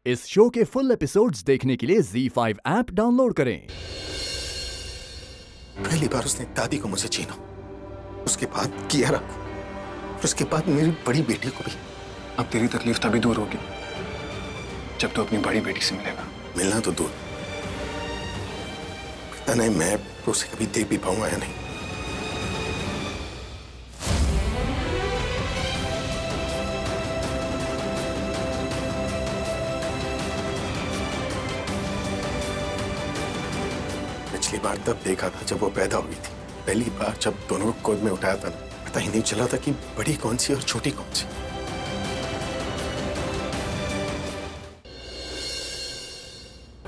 इस शो के full episodes देखने के लिए ZEE5 ऐप डाउनलोड करें। पहली बार उसने दादी को मुझे छीना, उसके बाद कियारा को, उसके बाद मेरी बड़ी बेटी को भी। अब तेरी तकलीफ तभी दूर होगी जब तू अपनी बड़ी बेटी से मिलेगा। मिलना तो दूर, पता नहीं मैं उसे कभी देख भी पाऊंगा या नहीं। पिछली बार तब देखा था जब वो पैदा हुई थी। पहली बार जब दोनों को गोद में उठाया था, पता ही नहीं चला था कि बड़ी कौन सी और छोटी कौन सी।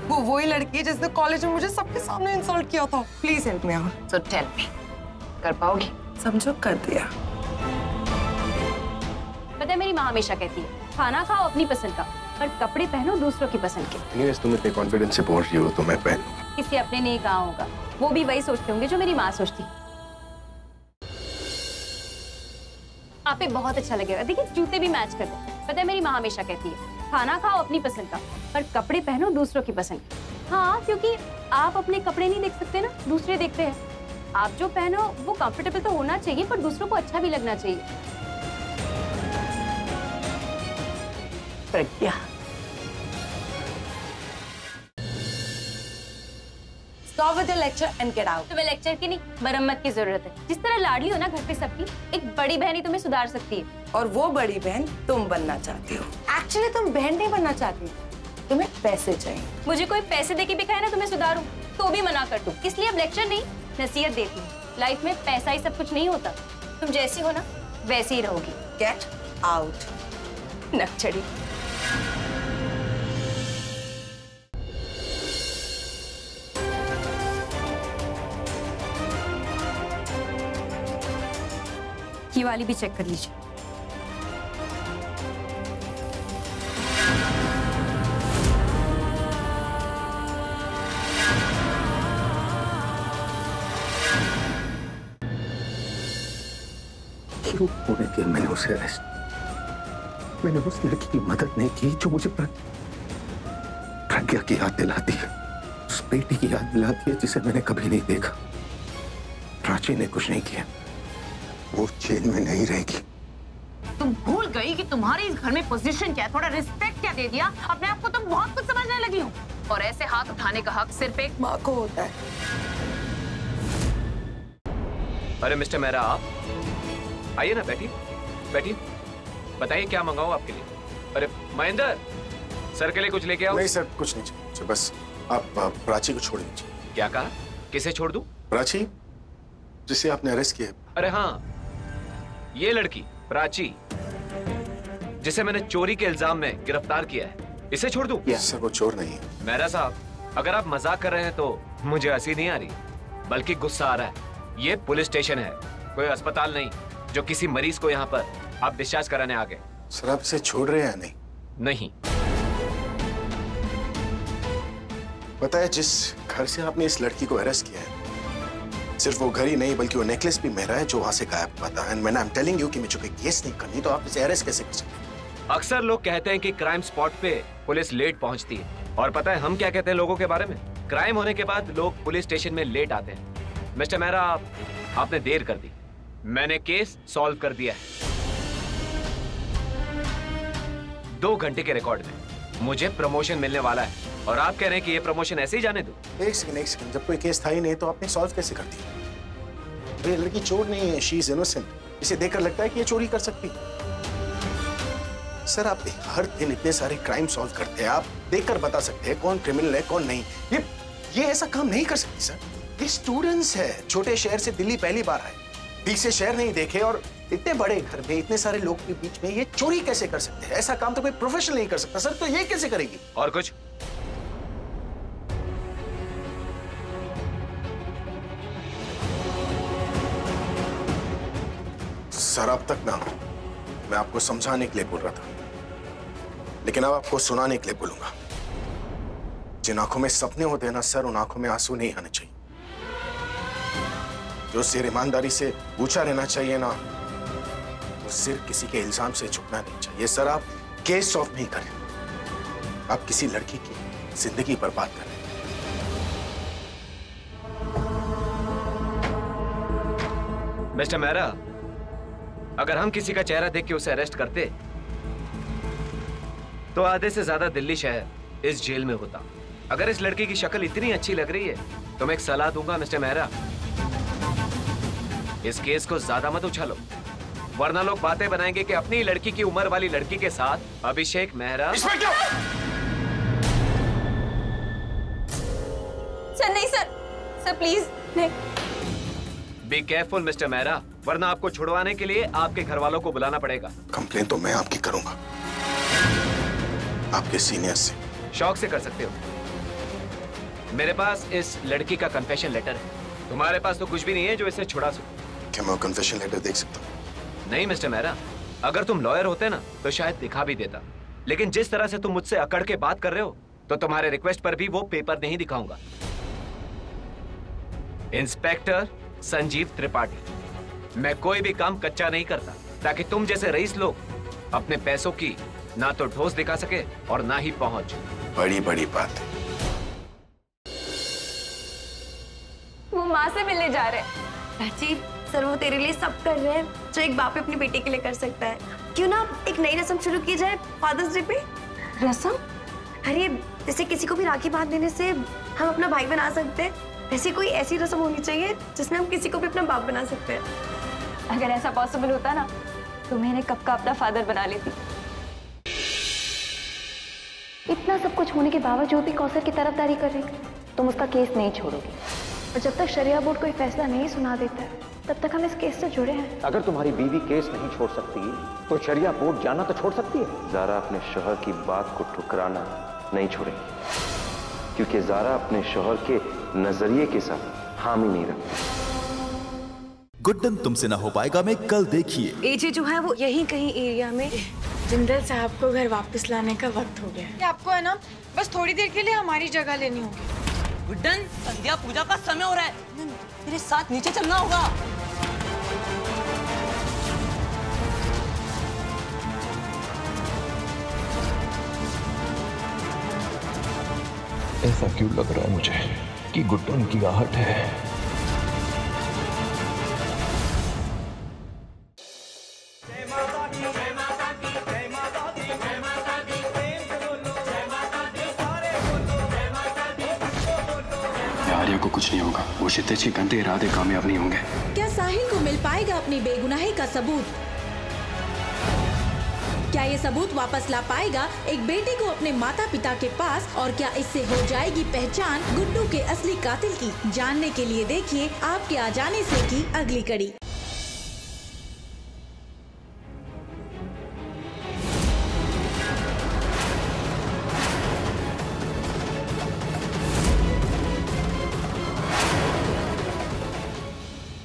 वो वही लड़की है जिसने कॉलेज में मुझे सबके सामने इंसल्ट किया था। Please help me out. So tell me, कर पाओगी? समझो कर दिया। पता है मेरी माँ हमेशा कहती है खाना खाओ अपनी पसंद का, पर कपड़े पहनो दूसरों की पसंद के। एनीवेज तुम इतने कॉन्फिडेंस से बोल रही हो तो मैं पहन लूंगा। किसी अपने नहीं कहा होगा, वो भी वही सोचते होंगे जो मेरी माँ सोचती। आप पे बहुत अच्छा लगेगा। देखिए जूते भी मैच करते हैं। पता है मेरी माँ हमेशा कहती है खाना खाओ अपनी पसंद का, पर कपड़े पहनो दूसरों की पसंद के। हाँ, क्योंकि आप अपने कपड़े नहीं देख सकते ना, दूसरे देखते हैं। आप जो पहनो वो कंफर्टेबल तो होना चाहिए, पर दूसरों को अच्छा भी लगना चाहिए। प्रज्ञा, Stop with the lecture and get out. तुम्हें लेक्चर की नहीं, मरम्मत की जरूरत है। जिस तरह लाडली हो ना घर पे सबकी, एक बड़ी बहन ही तुम्हें सुधार सकती है। और वो बड़ी बहन तुम बनना चाहती हो। एक्चुअली तुम बहन नहीं बनना चाहती, तुम्हें पैसे चाहिए। मुझे कोई पैसे देके भी कहे ना तुम्हें सुधारूं, तो भी मना कर दूं। इसलिए अब लेक्चर नहीं, नसीहत देती हूँ। लाइफ में पैसा ही सब कुछ नहीं होता। तुम जैसी हो ना वैसी ही रहोगी। गेट आउट नक्चड़ी। ये वाली भी चेक कर लीजिए। क्यों होने दिया मैंने उसे अरेस्ट? मैंने उस लड़की की मदद नहीं की जो मुझे प्रज्ञा की याद दिलाती है, उस बेटी की याद दिलाती है जिसे मैंने कभी नहीं देखा। प्राची ने कुछ नहीं किया, वो जेल में नहीं रहेगी। तुम भूल गई कि तुम्हारी इस घर में पोजीशन क्या है, थोड़ा रिस्पेक्ट क्या दे दिया अपने आप को। तुम बहुत कुछ समझने लगी हो, और ऐसे हाथ उठाने का हक सिर्फ एक माँ को होता है। अरे मिस्टर मेहरा, आप आइए ना, बैठिए बैठिए। बताइए क्या मंगाऊं आपके लिए? अरे महेंद्र, सर के लिए कुछ लेके आओ। नहीं सर, कुछ नहीं चाहिए, बस आप प्राची को छोड़ दीजिए। क्या कहा? किसे छोड़ दूं? प्राची, जिसे आपने अरेस्ट किया है। अरे हाँ, ये लड़की प्राची, जिसे मैंने चोरी के इल्जाम में गिरफ्तार किया है, इसे छोड़ दूं? सर वो चोर नहीं है। मेहरा साहब, अगर आप मजाक कर रहे हैं तो मुझे हंसी नहीं आ रही, बल्कि गुस्सा आ रहा है। ये पुलिस स्टेशन है, कोई अस्पताल नहीं जो किसी मरीज को यहाँ पर आप डिस्चार्ज कराने आ गए। सर आप इसे छोड़ रहे हैं? नहीं। पता है जिस घर से आपने इस लड़की को अरेस्ट किया है, सिर्फ वो घर ही नहीं बल्कि वो नेकलेस भी मेरा है जो वहां से गायब हुआ था। And when I am telling you कि मुझे कोई केस नहीं करनी, तो आप इसे अरेस्ट कैसे कर सकते हैं? अक्सर लोग कहते हैं कि क्राइम स्पॉट पे पुलिस लेट पहुंचती है, और पता है हम क्या कहते हैं लोगों के बारे में? क्राइम होने के बाद लोग पुलिस स्टेशन में लेट आते हैं। मिस्टर मेहरा, आपने देर कर दी, मैंने केस सॉल्व कर दिया है। 2 घंटे के रिकॉर्ड में मुझे प्रमोशन मिलने वाला है, और आप कह रहे हैं कि ये प्रमोशन ऐसे ही जाने दो? एक सेकंड, जब कोई केस था ही नहीं तो आपने सॉल्व कैसे कर दिया? ये लड़की चोर नहीं है, शी इज इनोसेंट। इसे देखकर लगता है कि ये चोरी कर सकती है। सर आप हर दिन इतने सारे क्राइम सॉल्व करते हैं, आप देखकर बता सकते हैं कौन क्रिमिनल है कौन नहीं। ये ऐसा काम नहीं कर सकती सर। ये स्टूडेंट्स है, छोटे शहर से दिल्ली पहली बार आए, ठीक से शहर नहीं देखे, और इतने बड़े घर में इतने सारे लोग के बीच में ये चोरी कैसे कर सकते हैं? ऐसा काम तो कोई प्रोफेशनल नहीं कर सकता सर, तो ये कैसे करेगी? और कुछ? सर अब तक ना मैं आपको समझाने के लिए बोल रहा था, लेकिन अब आपको सुनाने के लिए बोलूंगा। जिन आंखों में सपने होते हैं ना सर, उन आंखों में आंसू नहीं आने चाहिए। जो सिर ईमानदारी से ऊंचा रहना चाहिए ना, वो सिर किसी के इल्जाम से झुकना नहीं चाहिए। सर आप केस सॉल्व नहीं करें, आप किसी लड़की की जिंदगी बर्बाद कर रहे हैं। मिस्टर मेहरा, अगर हम किसी का चेहरा देख के उसे अरेस्ट करते तो आधे से ज्यादा दिल्ली शहर इस जेल में होता। अगर इस लड़की की शक्ल इतनी अच्छी लग रही है तो मैं एक सलाह दूंगा मिस्टर मेहरा, इस केस को ज्यादा मत उछालो, वरना लोग बातें बनाएंगे कि अपनी लड़की की उम्र वाली लड़की के साथ अभिषेक मेहरा। सर नहीं सर, सर प्लीज नहीं। बी केयरफुल मिस्टर मेहरा, वरना आपको छुड़वाने के लिए आपके घर वालों को बुलाना पड़ेगा। कंप्लेन तो मैं आपकी करूंगा, आपके सीनियर से। शौक से कर सकते हो। मेरे पास इस लड़की का कन्फेशन लेटर है, तुम्हारे पास तो कुछ भी नहीं है जो इसे छुड़ा सको। क्या मैं कन्फेशन लेटर देख सकता हूँ? नहीं मिस्टर मेहरा, अगर तुम लॉयर होते ना तो शायद दिखा भी देता, लेकिन जिस तरह से तुम मुझसे अकड़ के बात कर रहे हो तो तुम्हारे रिक्वेस्ट पर भी वो पेपर नहीं दिखाऊंगा। इंस्पेक्टर संजीव त्रिपाठी, मैं कोई भी काम कच्चा नहीं करता ताकि तुम जैसे रईस लोग अपने पैसों की ना तो ठोस दिखा सके और ना ही पहुंच। बड़ी बड़ी बात है। वो माँ से मिलने जा रहे हैं। प्राची, सर वो तेरे लिए सब कर रहे हैं जो एक बाप अपनी बेटी के लिए कर सकता है। क्यों ना एक नई रस्म शुरू की जाए फादर्स डे पे? रस्म? अरे जैसे किसी को भी राखी बांध देने से हम अपना भाई बना सकते हैं, वैसे कोई ऐसी रस्म होनी चाहिए जिसमें हम किसी को भी अपना बाप बना सकते हैं। अगर ऐसा पॉसिबल होता ना तो मैंने कब का अपना फादर बना लेती। इतना सब कुछ होने के बावजूद भी कौसर की तरफदारी कर रही थी। तुम उसका केस नहीं छोड़ोगी और जब तक शरिया बोर्ड कोई फैसला नहीं सुना देता है तब तक हम इस केस से जुड़े हैं। अगर तुम्हारी बीवी केस नहीं छोड़ सकती तो शरिया बोर्ड जाना तो छोड़ सकती है। ज़ारा अपने शोहर की बात को ठुकराना नहीं छोड़ेगी, क्योंकि ज़ारा अपने शोहर के नजरिए के साथ हामी नहीं रखती। गुड्डन तुमसे ना हो पाएगा में कल देखिए। एजे जो है वो यहीं कहीं एरिया में। जिंदल साहब को घर वापस लाने का वक्त हो गया है। आपको है ना बस थोड़ी देर के लिए हमारी जगह लेनी होगी। गुड्डन, संध्या पूजा का समय हो रहा है, मेरे साथ नीचे चलना होगा। ऐसा क्यों लग रहा है मुझे कि गुड्डन की आहट है। आर्या को कुछ नहीं होगा, वो क्षितिज के गंदे इरादे कामयाब नहीं होंगे। क्या साहिल को मिल पाएगा अपनी बेगुनाही का सबूत? क्या ये सबूत वापस ला पाएगा एक बेटे को अपने माता पिता के पास? और क्या इससे हो जाएगी पहचान गुड्डू के असली कातिल की? जानने के लिए देखिए आपके आ जाने से की अगली कड़ी।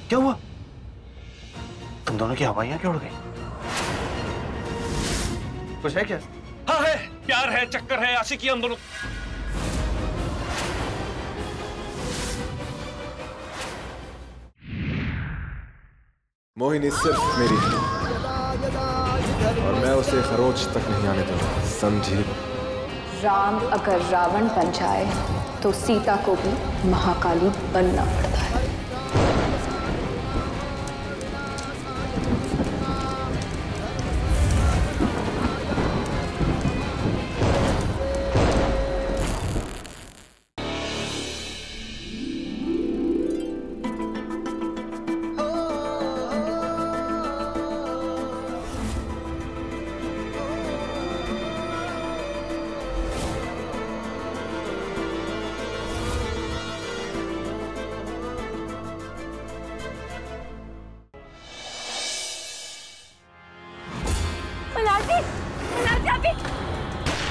क्या हुआ? तुम दोनों की हवाइयां क्यों उड़ गई? कुछ है क्या? हाँ है, प्यार है, चक्कर है, आशिकी हम दोनों। मोहिनी सिर्फ मेरी है और मैं उसे खरोच तक नहीं आने दूंगा, समझी? राम अगर रावण बन जाए तो सीता को भी महाकाली बनना पड़ता है।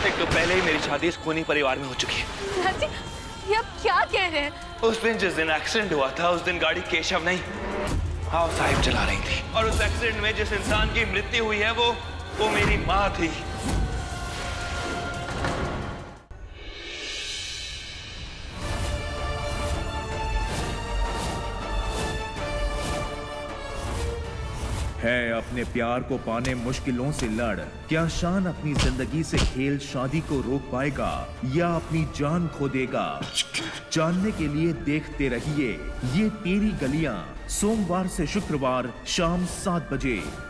एक तो पहले ही मेरी शादी इस खूनी परिवार में हो चुकी है। ये आप क्या कह रहे हैं? उस दिन जिस दिन एक्सीडेंट हुआ था उस दिन गाड़ी केशव नहीं, हाँ साहिब चला रही थी, और उस एक्सीडेंट में जिस इंसान की मृत्यु हुई है वो मेरी माँ थी। है अपने प्यार को पाने मुश्किलों से लड़, क्या शान अपनी जिंदगी से खेल शादी को रोक पाएगा या अपनी जान खो देगा? जानने के लिए देखते रहिए ये तेरी गलियां, सोमवार से शुक्रवार शाम 7 बजे।